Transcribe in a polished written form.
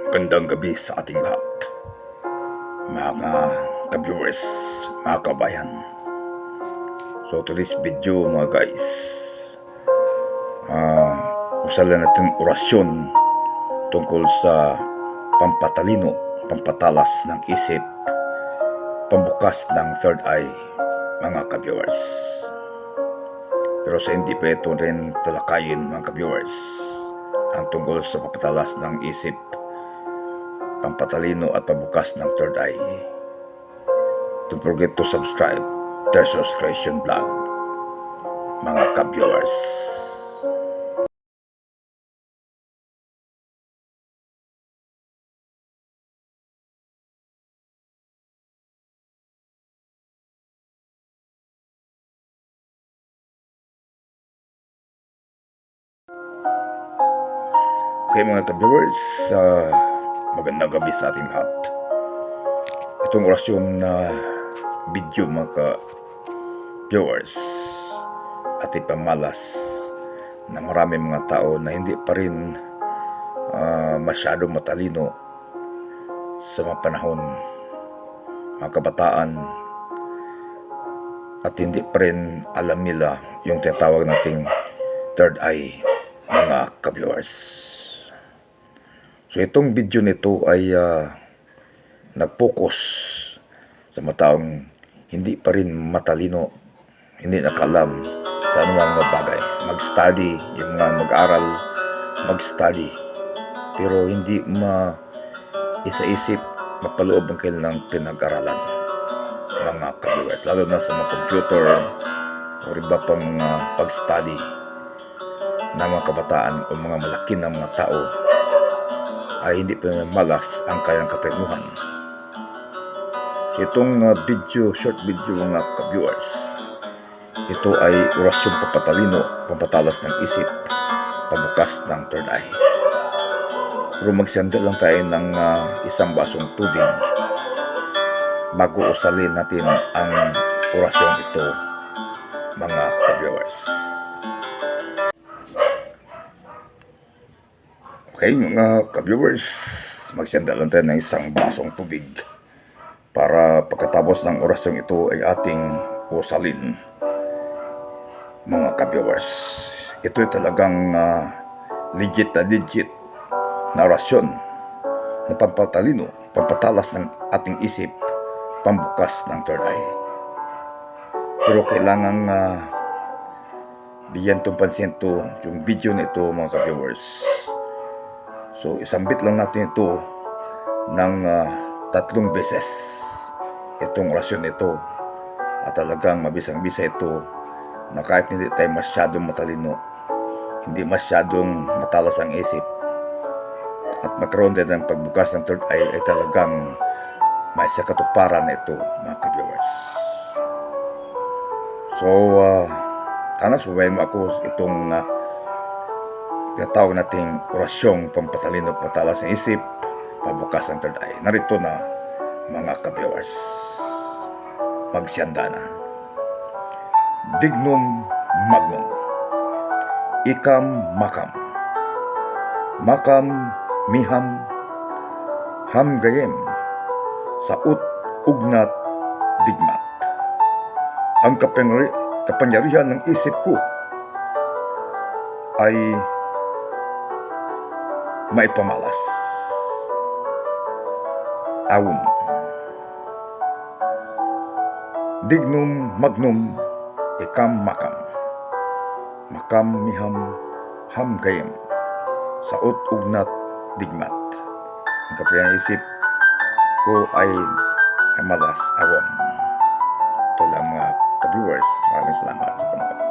Magandang gabi sa ating lahat, mga ka-viewers, mga kabayan. So today's video mga guys, usalan natin orasyon tungkol sa pampatalino, pampatalas ng isip, pambukas ng third eye, mga ka-viewers. Pero sa hindi pa ito rin talakayin mga ka-viewers ang tungkol sa pampatalas ng isip, pampatalino at pambukas ng third eye. Don't forget to subscribe Tersos Creation Vlog, mga ka-viewers. Okay mga ka-viewers, magandang gabi sa ating lahat. Itong orasyon na video mga ka-viewers at ipamalas na marami mga tao na hindi pa rin masyadong matalino sa mga panahon, mga kabataan, at hindi pa rin alam nila yung tinatawag nating third eye, mga ka-viewers. So itong video nito ay nag-focus sa mga taong hindi pa rin matalino, hindi nakaalam sa anumang mga bagay. Mag-study, yung mga mag-aral, mag-study, pero hindi isa-isip, mapaloob ang kanilang pinag-aralan, mga ka-viewers. Lalo na sa mga computer o iba pang pag-study ng mga kabataan o mga malaki na mga tao ay hindi pa malas ang kayang katalinuhan. So itong short video mga ka-viewers, ito ay orasyon pampatalino, pampatalas ng isip, pambukas ng third eye. Pero magsanda lang tayo ng isang basong tubig bago usalin natin ang orasyon ito, mga ka-viewers. Okay mga ka-viewers, magsanda lang tayo ng isang basong tubig para pagkatapos ng orasyon ito ay ating usalin, mga ka-viewers. Ito ay talagang legit na orasyon na pampatalino, pampatalas ng ating isip, pambukas ng third eye. Pero kailangan bigyan itong pansin ito, yung video nito, mga ka-viewers. So isambit lang natin ito ng 3 beses, itong orasyon ito, at talagang mabisang-bisa ito na kahit hindi tayo masyadong matalino, hindi masyadong matalas ang isip, at magkaroon din ng pagbukas ng third eye, ay talagang may sa katuparan na ito, mga ka-viewers. So sana subayin mo ako itong tinatawag nating orasyong pampatalino, pampatalas ng isip, pambukas ng third eye. Narito na, mga ka-viewers. Magsiyanda na. Dignum magnum, ikam makam, makam miham, ham gayem, saut ugnat digmat. Ang kapangyarihan ng isip ko ay maipamalas. Awum. Dignum magnum, ikam makam, makam miham, ham gayem, saot ugnat digmat. Ang kapangyarihan isip ko ay malas. Awam. Ito lang mga ka-viewers. Maraming salamat sa panonood.